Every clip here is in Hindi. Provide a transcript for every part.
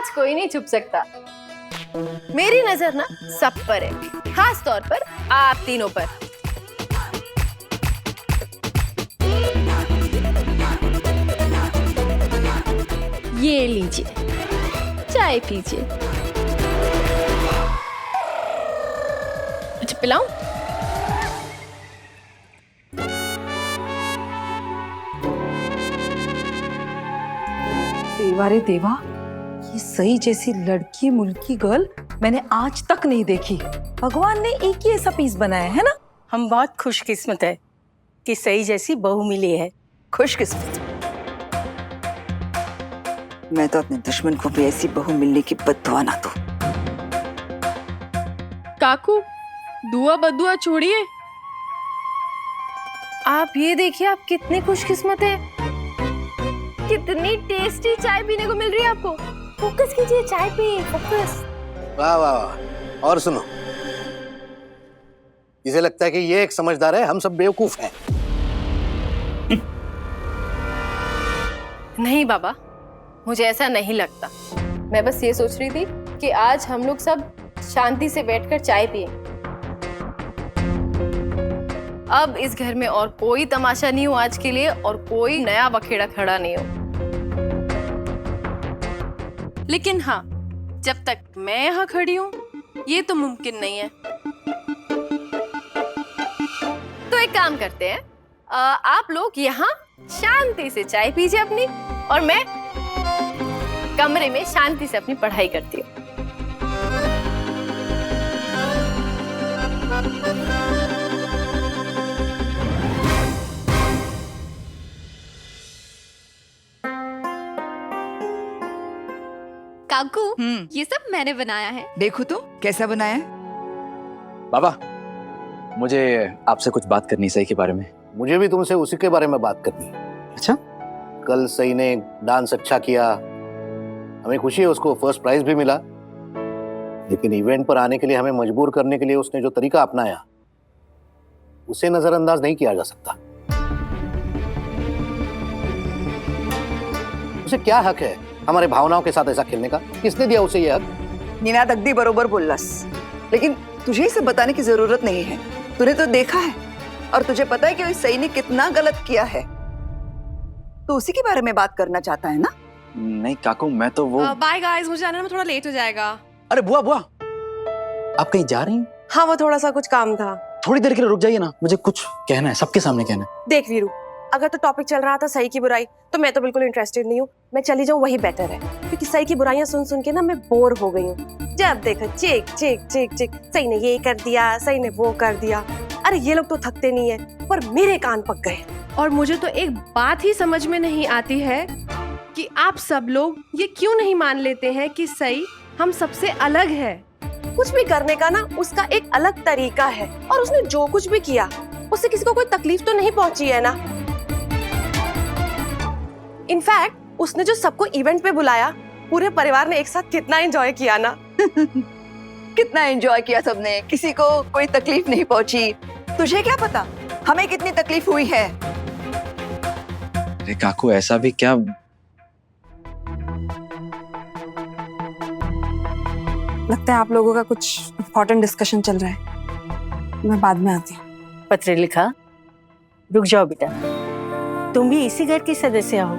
आज कोई नहीं छुप सकता। मेरी नजर ना सब पर है, खास तौर पर आप तीनों पर। ये लीजिए, चाय पीजिए। अच्छा पिलाऊं? देवा रे देवा, ये सई जैसी लड़की मुल्की गर्ल मैंने आज तक नहीं देखी। भगवान ने एक ही ऐसा पीस बनाया है ना। हम बहुत खुशकिस्मत है कि सई जैसी बहू मिली है। खुशकिस्मत। मैं तो अपने दुश्मन को भी ऐसी बहू मिलने की बद्दुआ ना दूं। काकू, दुआ बदुआ छोड़िए, आप ये देखिए आप कितने खुशकिस्मत हैं। कितनी टेस्टी चाय पीने को मिल रही है आपको। फोकस कीजिए, चाय पिए, फोकस। वाह वाह वाह। और सुनो, इसे लगता है कि ये एक समझदार है, हम सब बेवकूफ हैं। नहीं बाबा, मुझे ऐसा नहीं लगता। मैं बस ये सोच रही थी कि आज हम लोग सब शांति से बैठकर चाय पिए। अब इस घर में और कोई तमाशा नहीं हो आज के लिए, और कोई नया बखेड़ा खड़ा नहीं हो। लेकिन हाँ, जब तक मैं यहाँ खड़ी हूँ ये तो मुमकिन नहीं है। तो एक काम करते हैं, आप लोग यहाँ शांति से चाय पीजिए अपनी, और मैं कमरे में शांति से अपनी पढ़ाई करती हूँ। काकू, ये सब मैंने बनाया है। देखो तो कैसा बनाया है। बाबा, मुझे आपसे कुछ बात करनी सही के बारे में। मुझे भी तुमसे उसी के बारे में बात करनी है। अच्छा? कल सई ने डांस अच्छा किया, हमें खुशी है, उसको फर्स्ट प्राइज भी मिला। लेकिन इवेंट पर आने के लिए हमें मजबूर करने के लिए उसने जो तरीका अपनाया, उसे नजरअंदाज नहीं किया जा सकता। उसे क्या हक है हमारे भावनाओं के साथ ऐसा खेलने का? किसने दिया उसे ये हक? निनाद अगदी बरोबर बोललास, लेकिन तुझे इसे बताने की जरूरत नहीं है। तूने तो देखा है और तुझे पता है कि सई ने कितना गलत किया है। तो उसी के बारे में बात करना चाहता है ना? नहीं काकू, मैं तो वो बाय गाइस, मुझे जाना है, थोड़ा लेट हो जाएगा। अरे बुआ बुआ, आप कहीं जा रही हैं? हाँ, वो थोड़ा सा कुछ काम था। थोड़ी देर के लिए रुक जाइए ना, मुझे कुछ कहना है, सबके सामने कहना है। देख वीरू, अगर तो टॉपिक चल रहा था सही की बुराई, तो मैं तो बिल्कुल इंटरेस्टेड नहीं हूँ। मैं चली जाऊँ वही बेटर है, क्योंकि सही की बुराइयां सुन सुन के ना मैं बोर हो गई हूँ। जब देखो चेक चेक चेक चेक, सही ने ये कर दिया, सही ने वो कर दिया। अरे ये लोग तो थकते नहीं है, पर मेरे कान पक गए। और मुझे तो एक बात ही समझ में नहीं आती है कि आप सब लोग ये क्यों नहीं मान लेते हैं कि सही हम सबसे अलग है। कुछ भी करने का ना उसका एक अलग तरीका है, और उसने जो कुछ भी किया उससे किसी को कोई तकलीफ तो नहीं पहुंची है ना। इनफैक्ट उसने जो सबको इवेंट पे बुलाया, पूरे परिवार ने एक साथ कितना एंजॉय किया ना। कितना एंजॉय किया सबने, किसी को कोई तकलीफ नहीं पहुंची। तुझे क्या पता हमें कितनी तकलीफ हुई है। अरे काकू, ऐसा भी क्या? लगता है आप लोगों का कुछ इम्पोर्टेंट डिस्कशन चल रहा है, मैं बाद में आती हूँ। पत्र लिखा? रुक जाओ बेटा, तुम भी इसी घर के सदस्य हो,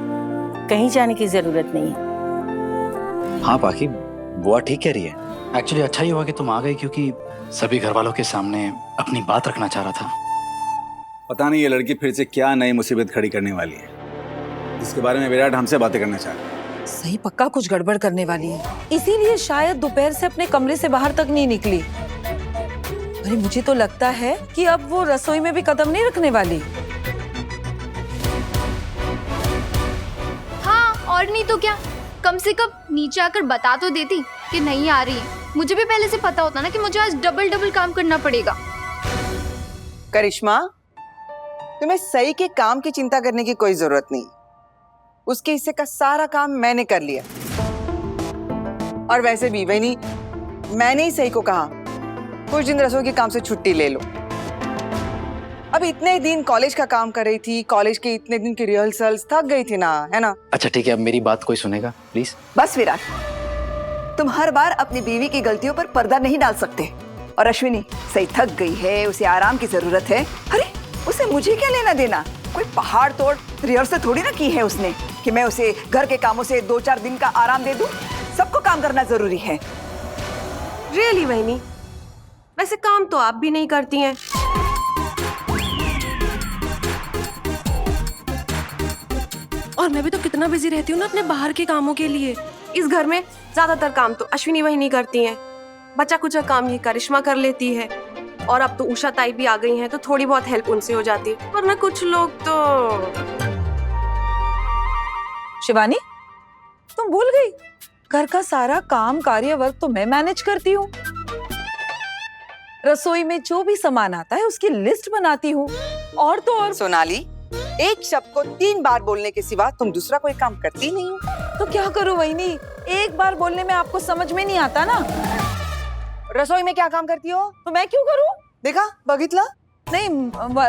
कहीं जाने की जरूरत नहीं है। हाँ बाकी बुआ ठीक कह रही है। एक्चुअली अच्छा ही हुआ कि तुम आ गए, क्योंकि सभी घर वालों के सामने अपनी बात रखना चाह रहा था। पता नहीं ये लड़की फिर से क्या नई मुसीबत खड़ी करने वाली है, जिसके बारे में विराट हमसे बातें करना चाह रहा है। सही पक्का कुछ गड़बड़ करने वाली है, इसीलिए शायद दोपहर से अपने कमरे से बाहर तक नहीं निकली। अरे मुझे तो लगता है कि अब वो रसोई में भी कदम नहीं रखने वाली। हाँ, और नहीं तो क्या, कम से कम नीचे आकर बता तो देती कि नहीं आ रही है। मुझे भी पहले से पता होता ना कि मुझे आज डबल डबल काम करना पड़ेगा। करिश्मा, तुम्हें सही के काम की चिंता करने की कोई जरूरत नहीं। उसके हिस्से का सारा काम मैंने कर लिया। और वैसे भी वही, मैंने ही सही को कहा कुछ दिन रसोई के काम से छुट्टी ले लो। अब इतने दिन कॉलेज का काम कर रही थी, कॉलेज के इतने दिन की रिहर्सल्स, थक गई थी ना, है ना? अच्छा ठीक है, अब मेरी बात कोई सुनेगा प्लीज? बस विराट, तुम हर बार अपनी बीवी की गलतियों पर पर्दा नहीं डाल सकते। और अश्विनी सही थक गई है, उसे आराम की जरूरत है। अरे उसे मुझे क्या लेना देना? कोई पहाड़ तोड़ रिहर्सल थोड़ी ना की है उसने कि मैं उसे घर के कामों से 2-4 दिन का आराम दे दूं। सबको काम करना जरूरी है। रियली बहनी, वैसे काम तो आप भी नहीं करती हैं। और मैं भी तो कितना बिजी रहती हूँ ना अपने बाहर के कामों के लिए। इस घर में ज्यादातर काम तो अश्विनी वही नहीं करती हैं। बचा कुचा काम ये करिश्मा कर लेती है। और अब तो उषा ताई भी आ गई हैं तो थोड़ी बहुत हेल्प उनसे हो जाती है, वरना कुछ लोग तो। शिवानी, तुम भूल गई, घर का सारा काम कार्य वर्क तो मैं मैनेज करती हूँ। रसोई में जो भी सामान आता है उसकी लिस्ट बनाती हूँ। और तो और सोनाली, एक शब्द को 3 बार बोलने के सिवा तुम दूसरा कोई काम करती नहीं हो। तो क्या करूँ वहीनी, एक बार बोलने में आपको समझ में नहीं आता ना। रसोई में क्या काम करती हो? तो मैं क्यों करूँ? देखा, बघितला? नहीं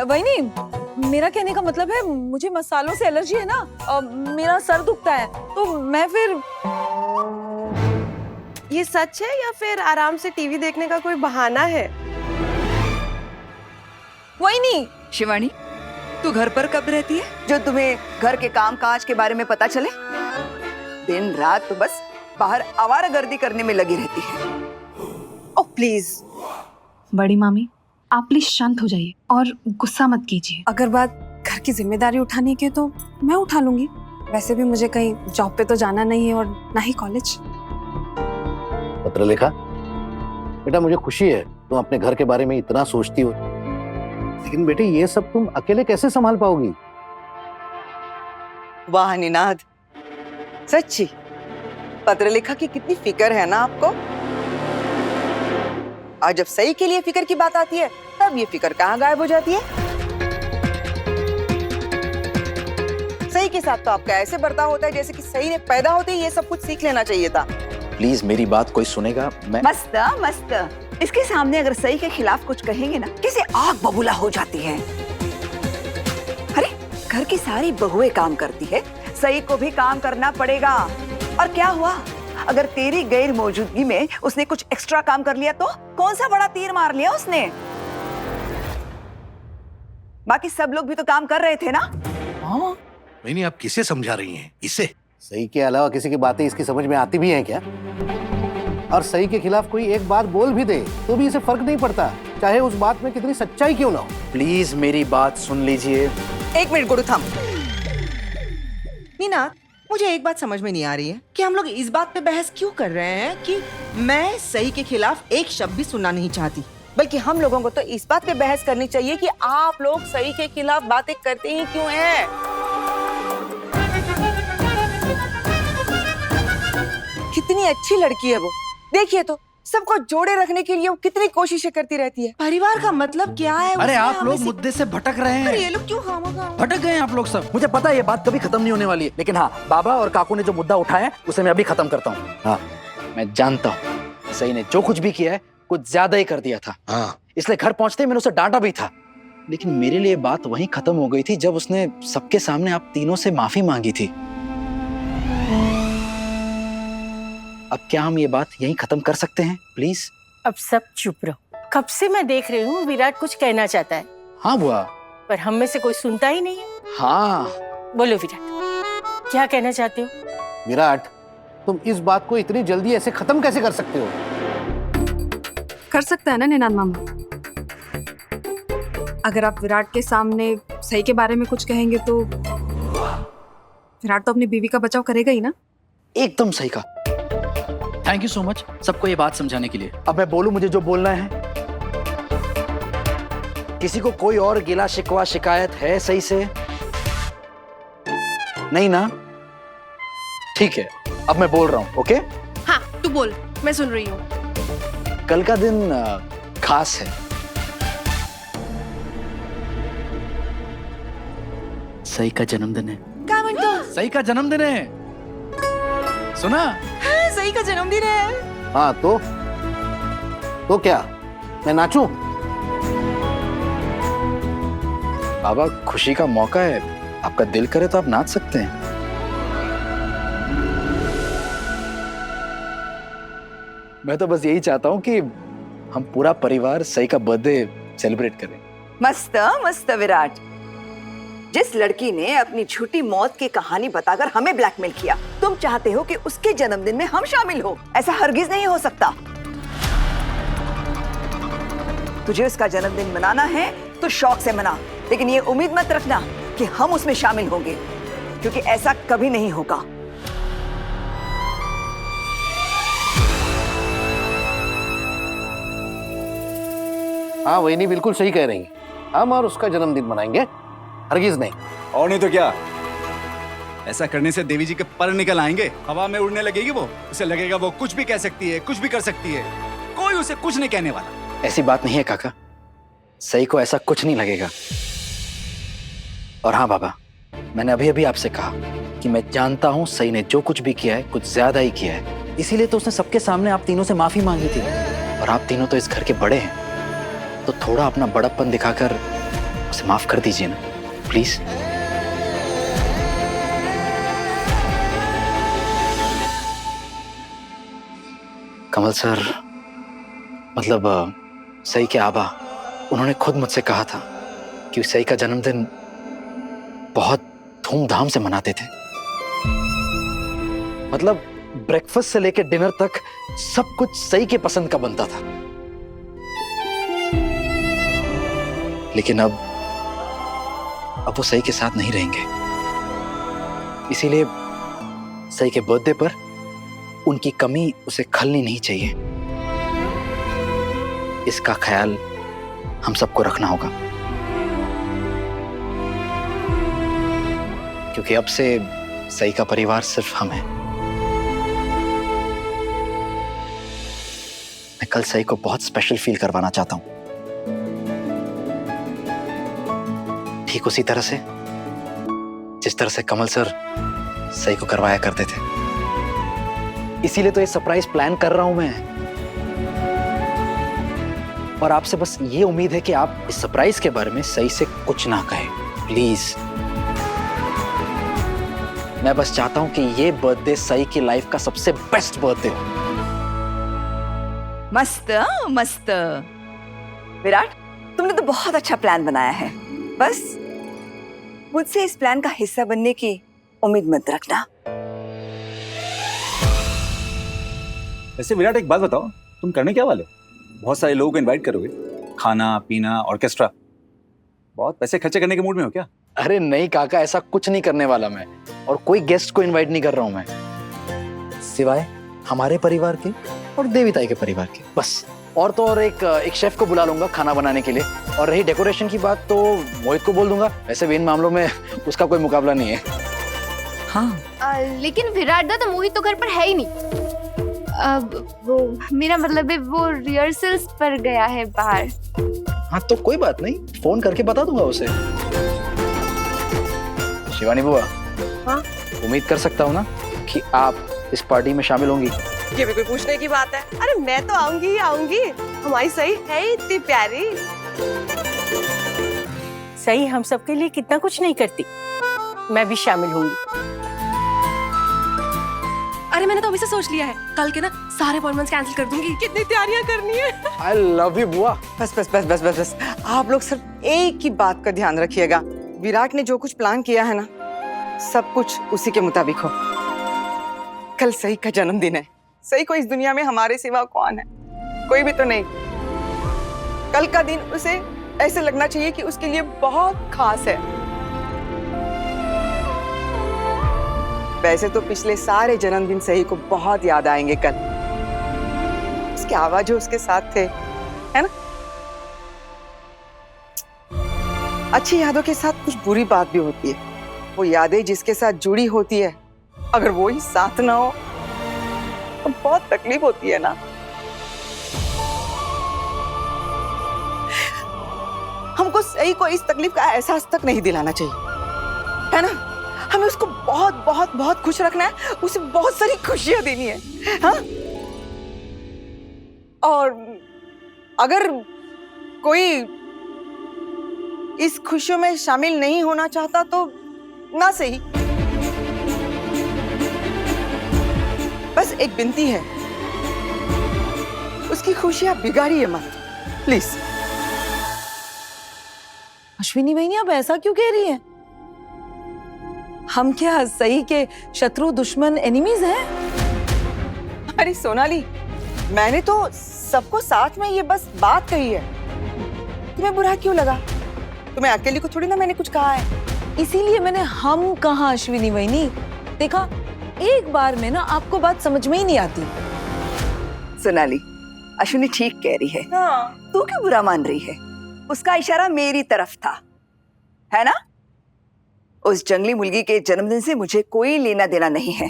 वहीनी, मेरा कहने का मतलब है मुझे मसालों से एलर्जी है ना। मेरा सर दुखता है तो मैं फिर। ये सच है या फिर आराम से टीवी देखने का कोई बहाना है? वहीनी। शिवानी, तू घर पर कब रहती है जो तुम्हें घर के काम काज के बारे में पता चले? दिन रात तो बस बाहर आवारागर्दी करने में लगी रहती है। Oh please. बड़ी मामी, आप प्लीज शांत हो जाइए और गुस्सा मत कीजिए। अगर बात घर की जिम्मेदारी उठाने की है तो मैं उठा लूंगी। वैसे भी मुझे कहीं जॉब पे तो जाना नहीं है और ना ही कॉलेज। पत्र लिखा? बेटा मुझे खुशी है तुम अपने घर के बारे में इतना सोचती हो, लेकिन बेटे ये सब तुम अकेले कैसे संभाल पाओगी? वाह निनाद, सच्ची पत्र लिखा की कितनी फिक्र है ना आपको। और जब सही के लिए फिक्र की बात आती है तब ये फिक्र कहाँ गायब हो जाती है। सही के साथ तो आपका ऐसे बर्ताव होता है जैसे कि सही ने पैदा होते ही ये सब कुछ सीख लेना चाहिए था। प्लीज मेरी बात कोई सुनेगा? मैं मस्त मस्त। इसके सामने अगर सही के खिलाफ कुछ कहेंगे ना, कैसे आग बबूला हो जाती है। अरे घर की सारी बहुएं काम करती है, सही को भी काम करना पड़ेगा। और क्या हुआ अगर तेरी गैर मौजूदगी में उसने कुछ एक्स्ट्रा काम कर लिया तो? कौन सा बड़ा तीर मार लिया उसने? बाकी सब लोग भी तो काम कर रहे थे ना। हाँ नहीं, आप किसे समझा रही हैं? इसे? सही के अलावा किसी की बातें इसकी समझ में आती भी हैं क्या? और सही के खिलाफ कोई एक बात बोल भी दे तो भी इसे फर्क नहीं पड़ता, चाहे उस बात में कितनी सच्चाई क्यों ना हो। प्लीज मेरी बात सुन लीजिए। 1 मिनट गुरु थम। मीना, मुझे एक बात समझ में नहीं आ रही है कि हम लोग इस बात पे बहस क्यों कर रहे हैं कि मैं सही के खिलाफ एक शब्द भी सुनना नहीं चाहती, बल्कि हम लोगों को तो इस बात पे बहस करनी चाहिए कि आप लोग सही के खिलाफ बातें करते ही क्यों हैं। कितनी अच्छी लड़की है वो, देखिए तो सबको जोड़े रखने के लिए वो कितनी कोशिशें करती रहती है। परिवार का मतलब क्या है? अरे आप लोग मुद्दे से भटक रहे हैं। ये लोग क्यों खामोखा भटक गए हैं आप लोग सब। मुझे पता है ये बात कभी खत्म नहीं होने वाली है, लेकिन हाँ, बाबा और काकू ने जो मुद्दा उठाया है उसे मैं अभी खत्म करता हूँ। हाँ, मैं जानता हूँ सही ने जो कुछ भी किया है कुछ ज्यादा ही कर दिया था। हाँ। इसलिए घर पहुंचते मैंने उसे डांटा भी था, लेकिन मेरे लिए बात वहीं खत्म हो गई थी जब उसने सबके सामने आप तीनों से माफी मांगी थी। अब क्या हम ये बात यहीं खत्म कर सकते हैं प्लीज? अब सब चुप रहो। कब से मैं देख रही हूँ विराट कुछ कहना चाहता है। हाँ बुआ। पर हम में से कोई सुनता ही नहीं है। हाँ बोलो विराट, क्या कहना चाहते हो? विराट, तुम इस बात को इतनी जल्दी ऐसे खत्म कैसे कर सकते हो? कर सकता है ना निनाद मामा। अगर आप विराट के सामने सही के बारे में कुछ कहेंगे तो विराट तो अपनी बीवी का बचाव करेगा ही ना। एकदम सही कहा। थैंक यू सो मच सबको ये बात समझाने के लिए। अब मैं बोलूं मुझे जो बोलना है? किसी को कोई और गिला शिकवा शिकायत है सही से? नहीं ना? ठीक है, अब मैं बोल रहा हूं। ओके? हाँ तू बोल, मैं सुन रही हूँ। कल का दिन खास है। सही का जन्मदिन है। क्या म्हणतो? सही का जन्मदिन है। सुना? हाँ, सही का जन्मदिन है। हाँ तो क्या मैं नाचूं? बाबा खुशी का मौका है, आपका दिल करे तो आप नाच सकते हैं। मैं तो बस यही चाहता हूँ कि हम पूरा परिवार सही का बर्थडे सेलिब्रेट करें। मस्त मस्त विराट। जिस लड़की ने अपनी झूठी मौत की कहानी बताकर हमें ब्लैकमेल किया, तुम चाहते हो कि उसके जन्मदिन में हम शामिल हो। ऐसा हरगिज नहीं हो सकता। तुझे उसका जन्मदिन मनाना है तो शौक से मना, लेकिन ये उम्मीद मत रखना कि हम उसमें शामिल होंगे, क्योंकि ऐसा कभी नहीं होगा। हाँ वही नहीं, बिल्कुल सही कह रही हैं। हम और उसका जन्मदिन मनाएंगे, हरगिज नहीं। और नहीं तो क्या, ऐसा करने से देवी जी के पर निकल आएंगे, हवा में उड़ने लगेगी वो। उसे लगेगा वो कुछ भी कह सकती है, कुछ भी कर सकती है, कोई उसे कुछ नहीं कहने वाला। ऐसी बात नहीं है काका, सही को ऐसा कुछ नहीं लगेगा। और हाँ बाबा, मैंने अभी अभी आपसे कहा कि मैं जानता हूँ सही ने जो कुछ भी किया है कुछ ज्यादा ही किया है, इसीलिए तो उसने सबके सामने आप तीनों से माफी मांगी थी। और आप तीनों तो इस घर के बड़े हैं, तो थोड़ा अपना बड़प्पन दिखाकर उसे माफ कर दीजिए ना प्लीज। कमल सर, मतलब सही के आबा, उन्होंने खुद मुझसे कहा था कि सही का जन्मदिन बहुत धूमधाम से मनाते थे। मतलब ब्रेकफास्ट से लेकर डिनर तक सब कुछ सही के पसंद का बनता था। लेकिन अब वो सही के साथ नहीं रहेंगे, इसीलिए सही के बर्थडे पर उनकी कमी उसे खलनी नहीं चाहिए। इसका ख्याल हम सबको रखना होगा, क्योंकि अब से सही का परिवार सिर्फ हम हैं। मैं कल सही को बहुत स्पेशल फील करवाना चाहता हूं, ठीक उसी तरह से जिस तरह से कमल सर सही को करवाया करते थे। इसीलिए तो ये सरप्राइज प्लान कर रहा हूं मैं। और आपसे बस ये उम्मीद है कि आप इस सरप्राइज के बारे में सही से कुछ ना कहें प्लीज। मैं बस चाहता हूं कि ये बर्थडे सही की लाइफ का सबसे बेस्ट बर्थडे हो। मस्त मस्त विराट, तुमने तो बहुत अच्छा प्लान बनाया है। बस मुझसे इस प्लान का हिस्सा बनने की उम्मीद मत रखना। वैसे विराट एक बात बताओ, तुम करने क्या वाले? बहुत सारे लोगों को इनवाइट करोगे, खाना पीना ऑर्केस्ट्रा, बहुत पैसे खर्चे करने के मूड में हो क्या? अरे नहीं काका, ऐसा कुछ नहीं करने वाला मैं, और कोई गेस्ट को इनवाइट नहीं कर रहा हूं मैं, सिवाय हमारे परिवार के और देवीताई के परिवार के, बस। और तो और एक शेफ को बुला लूंगा खाना बनाने के लिए। और रही डेकोरेशन की बात तो मोहित को बोल दूंगा, वैसे भी इन मामलों में उसका कोई मुकाबला नहीं है। हाँ लेकिन विराट दा तो मोहित तो घर पर है ही नहीं। अब वो मेरा मतलब है वो रिहर्सल्स पर गया है बाहर। हाँ तो कोई बात नहीं, फोन करके बता दूंगा उसे। शिवानी बुआ, हाँ? उम्मीद कर सकता हूँ ना कि आप इस पार्टी में शामिल होंगी? ये भी कोई पूछने की बात है? अरे मैं तो आऊंगी ही आऊंगी, हमारी सही है ही इतनी प्यारी। सही हम सबके लिए कितना कुछ नहीं करती, मैं भी शामिल होंगी। अरे मैंने तो अभी से सोच लिया है, कल के ना सारे अपॉइंटमेंट्स कैंसिल कर दूंगी। कितनी तैयारियां करनी है। I love you बुआ। बस बस बस बस बस बस, आप लोग सिर्फ एक ही बात का ध्यान रखिएगा, विराट ने जो कुछ प्लान किया है ना, सब कुछ उसी के मुताबिक हो। कल सही का जन्मदिन है। सही को इस दुनिया में हमारे सिवा कौन है? कोई भी तो नहीं। कल का दिन उसे ऐसे लगना चाहिए कि उसके लिए बहुत खास है। वैसे तो पिछले सारे जन्मदिन सही को बहुत याद आएंगे कल, उसके आवाज जो उसके साथ थे, है ना? अच्छी यादों के साथ कुछ बुरी बात भी होती है। वो यादें जिसके साथ जुड़ी होती है, अगर वो ही साथ ना हो तो बहुत तकलीफ होती है ना। हमको सही को इस तकलीफ का एहसास तक नहीं दिलाना चाहिए, है ना? हमें उसको बहुत बहुत बहुत खुश रखना है, उसे बहुत सारी खुशियां देनी है, हाँ? और अगर कोई इस खुशियों में शामिल नहीं होना चाहता तो ना सही। बस एक विनती है, उसकी खुशी आप बिगाड़िए मत प्लीज। अश्विनी बहनी आप ऐसा क्यों कह रही हैं? हम क्या सही के शत्रु दुश्मन एनिमीज हैं? अरे सोनाली, मैंने तो सबको साथ में ये बस बात कही है। तुम्हें बुरा क्यों लगा? तुम्हें अकेली को थोड़ी ना मैंने कुछ कहा है। इसीलिए मैंने हम कहा अश्विनी बहनी। देखा, एक बार में ना आपको बात समझ में ही नहीं आती। सोनाली, अश्विनी ठीक कह रही है। तू क्यों बुरा मान रही है? उसका इशारा मेरी तरफ था, है ना? उस जंगली मुर्गी के जन्मदिन से मुझे कोई लेना देना नहीं है,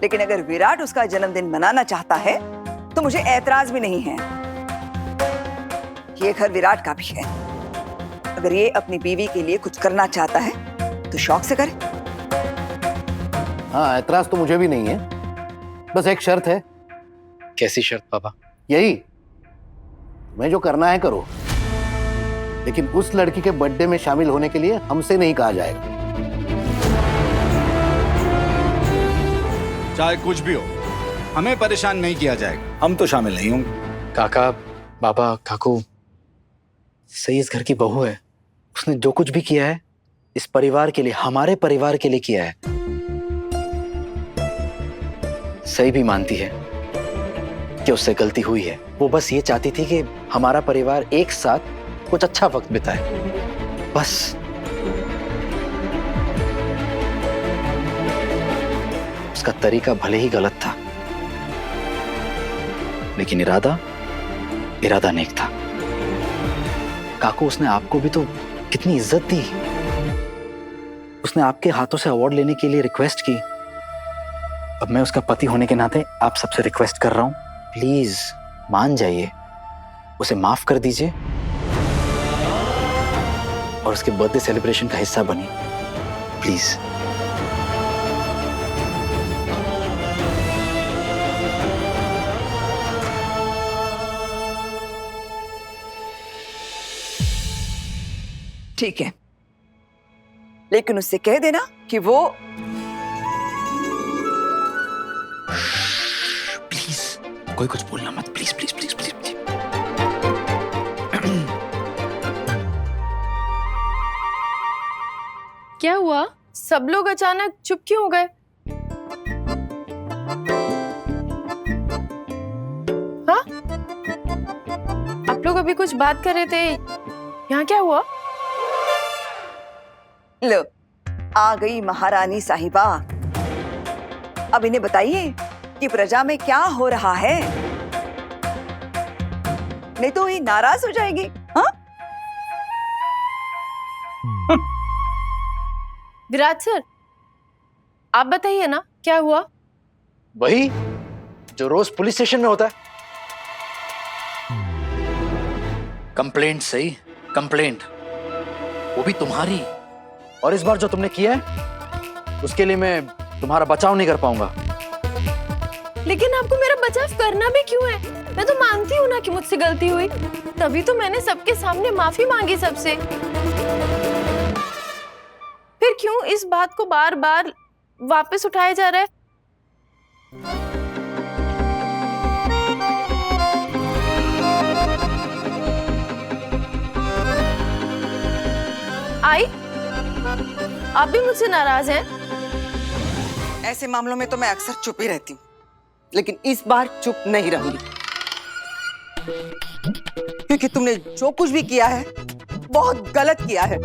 लेकिन अगर विराट उसका जन्मदिन मनाना चाहता है तो मुझे ऐतराज भी नहीं है। ये घर विराट का भी है। अगर ये अपनी बीवी के लिए कुछ करना चाहता है तो शौक से करे। हाँ, ऐतराज तो मुझे भी नहीं है, बस एक शर्त है। कैसी शर्त पापा? यही, तुम्हें जो करना है करो, लेकिन उस लड़की के बर्थडे में शामिल होने के लिए हमसे नहीं कहा जाएगा। चाहे कुछ भी हो, हमें परेशान नहीं किया जाएगा। हम तो शामिल नहीं होंगे। काका, बाबा, काकू, सही इस घर की बहू है। उसने जो कुछ भी किया है इस परिवार के लिए, हमारे परिवार के लिए किया है। सही भी मानती है कि उससे गलती हुई है। वो बस ये चाहती थी कि हमारा परिवार एक साथ कुछ अच्छा वक्त बिताए, बस। उसका तरीका भले ही गलत था, लेकिन इरादा नेक था। काकू, उसने आपको भी तो कितनी इज्जत दी। उसने आपके हाथों से अवार्ड लेने के लिए रिक्वेस्ट की। अब मैं उसका पति होने के नाते आप सबसे रिक्वेस्ट कर रहा हूं, प्लीज मान जाइए, उसे माफ कर दीजिए और उसके बर्थडे सेलिब्रेशन का हिस्सा बनिए, प्लीज। ठीक है, लेकिन उससे कह देना कि वो प्लीज कोई कुछ बोलना मत, please please please please, please. क्या हुआ? सब लोग अचानक चुप क्यों हो गए? हाँ, आप लोग अभी कुछ बात कर रहे थे, यहाँ क्या हुआ? लो, आ गई महारानी साहिबा। अब इन्हें बताइए कि प्रजा में क्या हो रहा है, नहीं तो ये नाराज हो जाएगी। हाँ? विराट सर, आप बताइए ना क्या हुआ? वही जो रोज पुलिस स्टेशन में होता है। कंप्लेंट सही, कंप्लेंट, वो भी तुम्हारी। और इस बार जो तुमने किया है उसके लिए मैं तुम्हारा बचाव नहीं कर पाऊंगा। लेकिन आपको मेरा बचाव करना भी क्यों है? मैं तो मानती हूँ ना कि मुझसे गलती हुई, तभी तो मैंने सबके सामने माफी मांगी सबसे। फिर क्यों इस बात को बार बार वापस उठाया जा रहा है? आई, आप भी मुझसे नाराज हैं? ऐसे मामलों में तो मैं अक्सर चुप ही रहती हूँ, लेकिन इस बार चुप नहीं रहूंगी, क्योंकि तुमने जो कुछ भी किया है बहुत गलत किया है।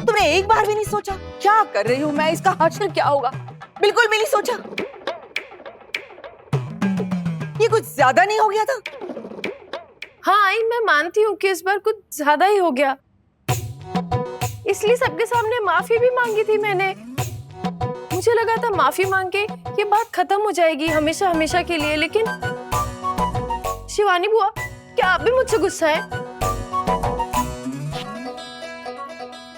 तुमने एक बार भी नहीं सोचा क्या कर रही हूं मैं, इसका हश्र क्या होगा, बिल्कुल भी नहीं सोचा। ये कुछ ज्यादा नहीं हो गया था? हाँ आई, मैं मानती हूँ कि इस बार कुछ ज्यादा ही हो गया, इसलिए सबके सामने माफी भी मांगी थी मैंने। मुझे लगा था माफी मांग के ये बात खत्म हो जाएगी हमेशा हमेशा के लिए, लेकिन शिवानी बुआ, क्या आप भी मुझसे गुस्सा है?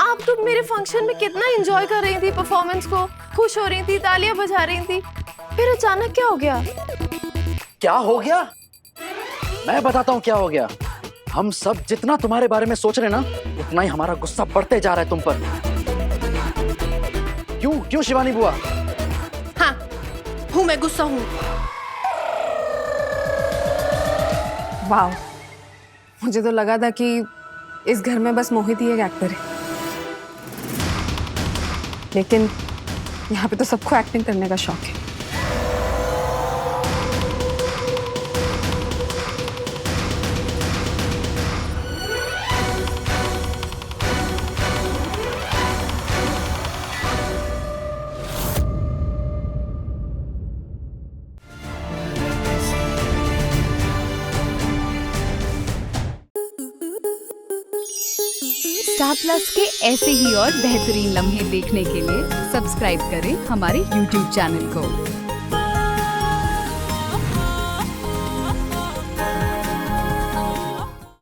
आप तो मेरे फंक्शन में कितना एंजॉय कर रही थी परफॉर्मेंस को, खुश हो रही थी, तालियां बजा रही थी, फिर अचानक क्या हो गया? क्या हो गया? मैं बताता हूँ क्या हो गया। हम सब जितना तुम्हारे बारे में सोच रहे हैं ना, उतना ही हमारा गुस्सा बढ़ते जा रहा है तुम पर। क्यों शिवानी बुआ? हाँ, हूँ मैं, गुस्सा हूँ। वाह, मुझे तो लगा था कि इस घर में बस मोहित ही एक एक्टर है, लेकिन यहाँ पे तो सबको एक्टिंग करने का शौक है। स्टार प्लस के ऐसे ही और बेहतरीन लम्हे देखने के लिए सब्सक्राइब करें हमारे YouTube चैनल को।